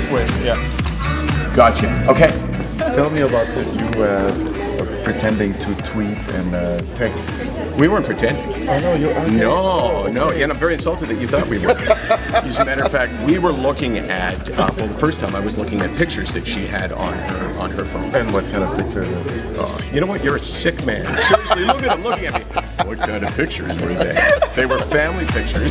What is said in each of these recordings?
this way, yeah. Gotcha. Okay. Tell me about you pretending to tweet and text. We weren't pretending. Oh no, you're No, and I'm very insulted that you thought we were. As a matter of fact, we were looking at, the first time I was looking at pictures that she had on her phone. And what kind of pictures? You know what? You're a sick man. Seriously, look at him looking at me. What kind of pictures were they? They were family pictures.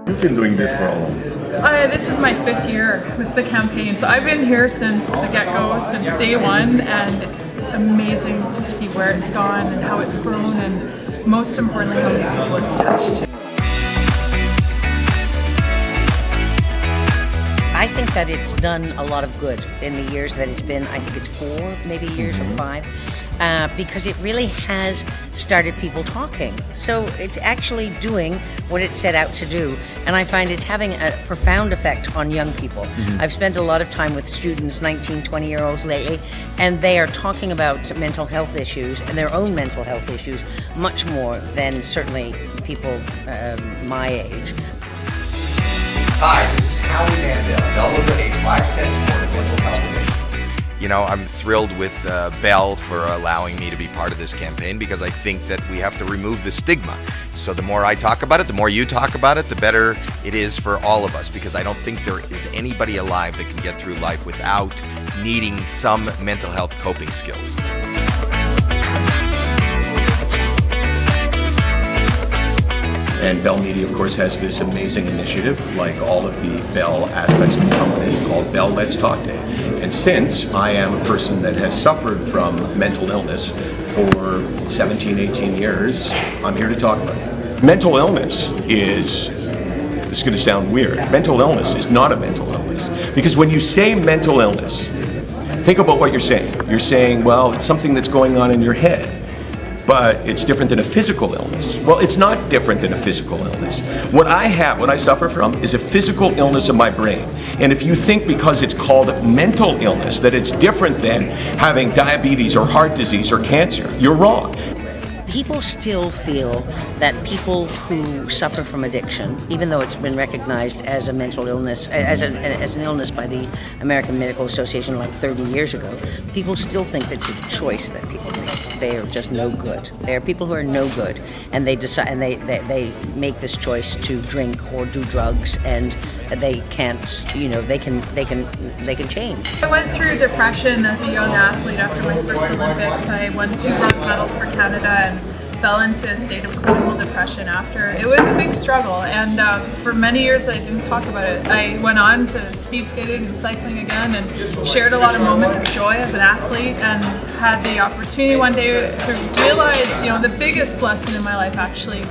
You've been doing this for how long? This is my 5th year with the campaign, so I've been here since the get-go, since day one, and it's amazing to see where it's gone and how it's grown, and most importantly, how many people it's touched. I think that it's done a lot of good in the years that it's been. I think it's 4, maybe years or 5. Because it really has started people talking. So it's actually doing what it set out to do. And I find it's having a profound effect on young people. I've spent a lot of time with students, 19, 20-year-olds lately, and they are talking about mental health issues and their own mental health issues much more than certainly people my age. Hi, this is Howie Mandel. Bell will donate 5 cents for the mental health initiative. You know, I'm thrilled with Bell for allowing me to be part of this campaign because I think that we have to remove the stigma. So the more I talk about it, the more you talk about it, the better it is for all of us, because I don't think there is anybody alive that can get through life without needing some mental health coping skills. And Bell Media, of course, has this amazing initiative, like all of the Bell aspects of the company, called Bell Let's Talk Day. And since I am a person that has suffered from mental illness for 17, 18 years, I'm here to talk about it. Mental illness is, this is going to sound weird, mental illness is not a mental illness. Because when you say mental illness, think about what you're saying. You're saying, well, it's something that's going on in your head. But it's different than a physical illness. Well, it's not different than a physical illness. What I suffer from, is a physical illness of my brain. And if you think because it's called mental illness that it's different than having diabetes or heart disease or cancer, you're wrong. People still feel that people who suffer from addiction, even though it's been recognized as a mental illness, as an illness by the American Medical Association like 30 years ago, people still think it's a choice that people make. They are just no good. There are people who are no good, and they decide, and they make this choice to drink or do drugs, and they can't, you know, they can change. I went through depression as a young athlete after my first Olympics. I won 2 bronze medals for Canada and fell into a state of clinical depression after. It was a big struggle, and for many years I didn't talk about it. I went on to speed skating and cycling again and shared a lot of moments of joy as an athlete, and had the opportunity one day to realize, you know, the biggest lesson in my life actually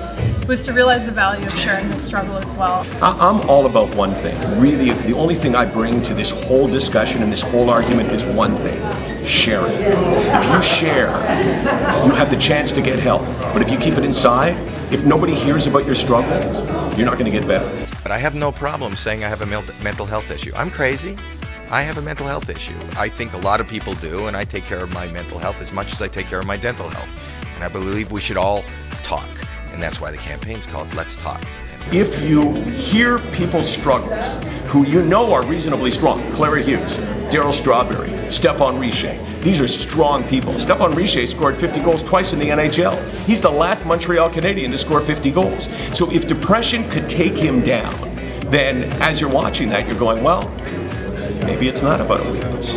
was to realize the value of sharing this struggle as well. I'm all about one thing. Really, the only thing I bring to this whole discussion and this whole argument is one thing: sharing. If you share, you have the chance to get help. But if you keep it inside, if nobody hears about your struggle, you're not going to get better. But I have no problem saying I have a mental health issue. I'm crazy. I have a mental health issue. I think a lot of people do, and I take care of my mental health as much as I take care of my dental health. And I believe we should all talk. And that's why the campaign's called Let's Talk. If you hear people's struggles, who you know are reasonably strong, Clara Hughes, Darryl Strawberry, Stéphane Richer, these are strong people. Stéphane Richer scored 50 goals twice in the NHL. He's the last Montreal Canadian to score 50 goals. So if depression could take him down, then as you're watching that, you're going, well, maybe it's not about a weakness.